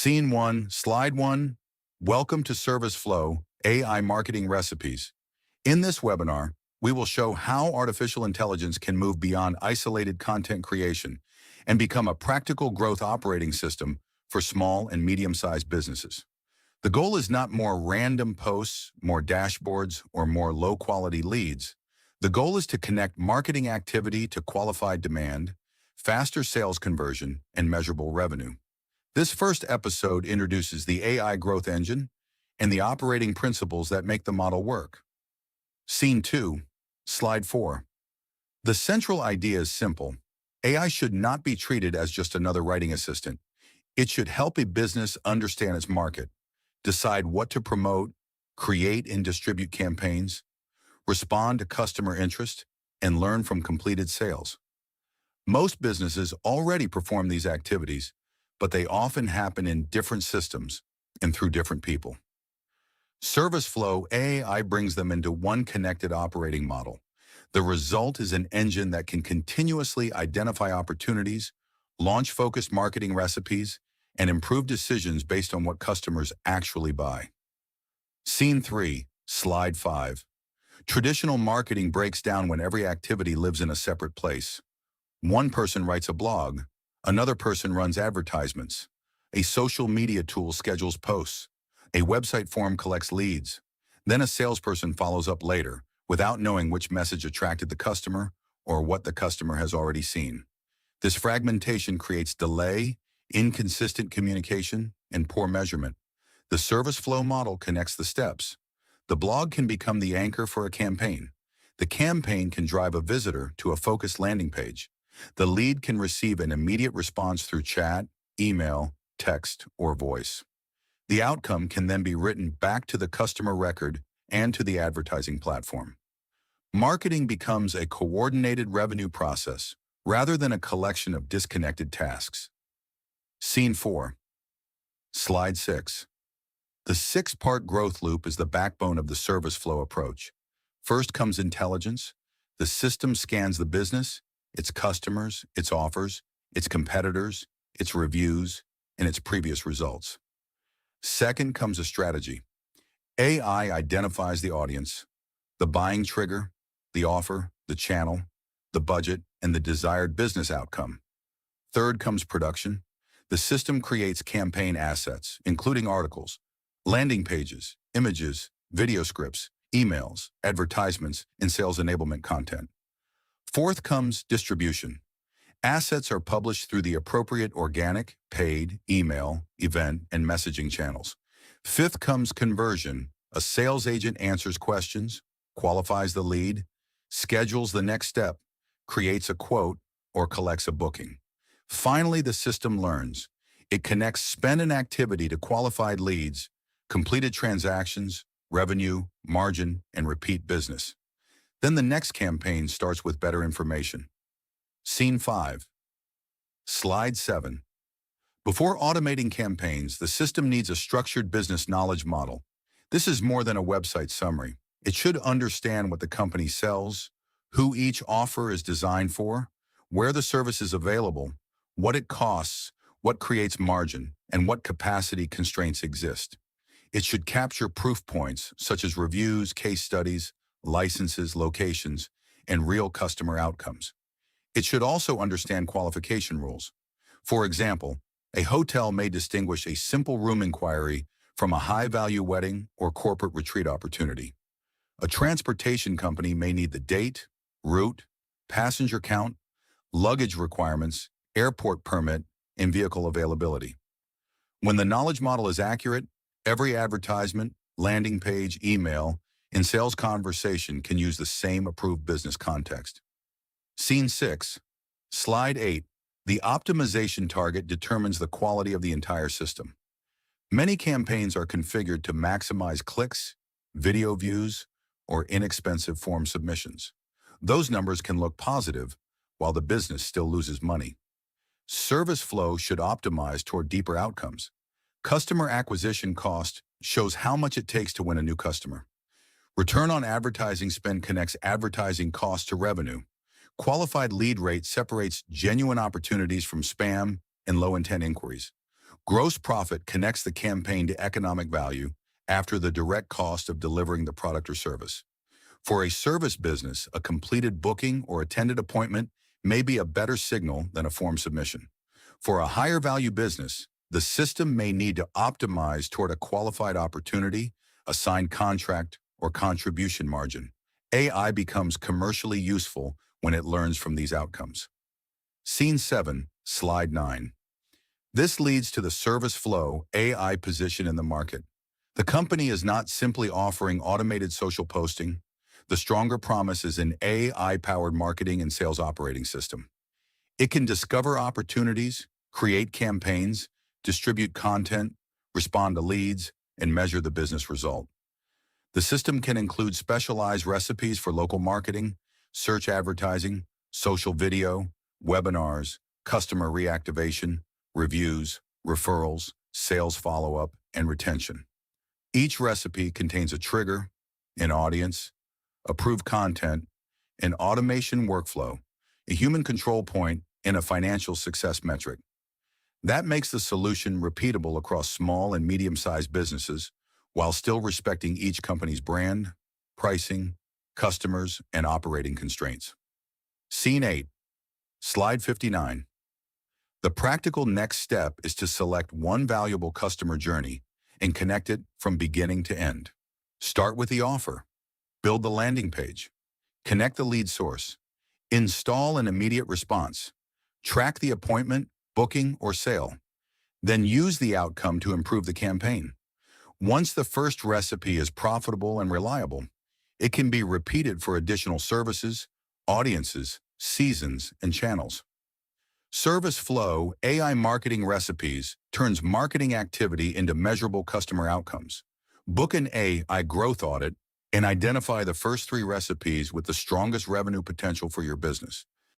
Scene 1, Slide 1. Welcome to Service Flow, AI Marketing Recipes. In this webinar, we will show how artificial intelligence can move beyond isolated content creation and become a practical growth operating system for small and medium-sized businesses. The goal is not more random posts, more dashboards, or more low-quality leads. The goal is to connect marketing activity to qualified demand, faster sales conversion, and measurable revenue. This first episode introduces the AI growth engine and the operating principles that make the model work. Scene 2, Slide 4. The central idea is simple. AI should not be treated as just another writing assistant. It should help a business understand its market, decide what to promote, create and distribute campaigns, respond to customer interest, and learn from completed sales. Most businesses already perform these activities, but they often happen in different systems and through different people. Service Flow AI brings them into one connected operating model. The result is an engine that can continuously identify opportunities, launch focused marketing recipes, and improve decisions based on what customers actually buy. Scene 3, Slide 5. Traditional marketing breaks down when every activity lives in a separate place. One person writes a blog, another person runs advertisements, a social media tool schedules posts, a website form collects leads, then a salesperson follows up later without knowing which message attracted the customer or what the customer has already seen. This fragmentation creates delay, inconsistent communication, and poor measurement. The Service Flow model connects the steps. The blog can become the anchor for a campaign. The campaign can drive a visitor to a focused landing page. The lead can receive an immediate response through chat, email, text, or voice. The outcome can then be written back to the customer record and to the advertising platform. Marketing becomes a coordinated revenue process rather than a collection of disconnected tasks. Scene 4, Slide 6. The six-part growth loop is the backbone of the Service Flow approach. First comes intelligence. The system scans the business, its customers, its offers, its competitors, its reviews, and its previous results. Second comes a strategy. AI identifies the audience, the buying trigger, the offer, the channel, the budget, and the desired business outcome. Third comes production. The system creates campaign assets, including articles, landing pages, images, video scripts, emails, advertisements, and sales enablement content. Fourth comes distribution. Assets are published through the appropriate organic, paid, email, event, and messaging channels. Fifth comes conversion. A sales agent answers questions, qualifies the lead, schedules the next step, creates a quote, or collects a booking. Finally, the system learns. It connects spend and activity to qualified leads, completed transactions, revenue, margin, and repeat business. Then the next campaign starts with better information. Scene 5, Slide 7. Before automating campaigns, the system needs a structured business knowledge model. This is more than a website summary. It should understand what the company sells, who each offer is designed for, where the service is available, what it costs, what creates margin, and what capacity constraints exist. It should capture proof points such as reviews, case studies, licenses, locations, and real customer outcomes. It should also understand qualification rules. For example, a hotel may distinguish a simple room inquiry from a high-value wedding or corporate retreat opportunity. A transportation company may need the date, route, passenger count, luggage requirements, airport permit, and vehicle availability. When the knowledge model is accurate, every advertisement, landing page, email, and sales conversation can use the same approved business context. Scene 6, Slide 8. The optimization target determines the quality of the entire system. Many campaigns are configured to maximize clicks, video views, or inexpensive form submissions. Those numbers can look positive, while the business still loses money. Service Flow should optimize toward deeper outcomes. Customer acquisition cost shows how much it takes to win a new customer. Return on advertising spend connects advertising cost to revenue. Qualified lead rate separates genuine opportunities from spam and low-intent inquiries. Gross profit connects the campaign to economic value after the direct cost of delivering the product or service. For a service business, a completed booking or attended appointment may be a better signal than a form submission. For a higher value business, the system may need to optimize toward a qualified opportunity, a signed contract, or contribution margin. AI becomes commercially useful when it learns from these outcomes. Scene 7, Slide 9. This leads to the service flow AI position in the market. The company is not simply offering automated social posting. The stronger promise is an AI-powered marketing and sales operating system. It can discover opportunities, create campaigns, distribute content, respond to leads, and measure the business result. The system can include specialized recipes for local marketing, search advertising, social video, webinars, customer reactivation, reviews, referrals, sales follow-up, and retention. Each recipe contains a trigger, an audience, approved content, an automation workflow, a human control point, and a financial success metric. That makes the solution repeatable across small and medium-sized businesses while still respecting each company's brand, pricing, customers, and operating constraints. Scene 8, Slide 59. The practical next step is to select one valuable customer journey and connect it from beginning to end. Start with the offer, build the landing page, connect the lead source, install an immediate response, track the appointment, booking, or sale, then use the outcome to improve the campaign. Once the first recipe is profitable and reliable, it can be repeated for additional services, audiences, seasons, and channels. Service Flow AI Marketing Recipes turns marketing activity into measurable customer outcomes. Book an AI growth audit and identify the first 3 recipes with the strongest revenue potential for your business.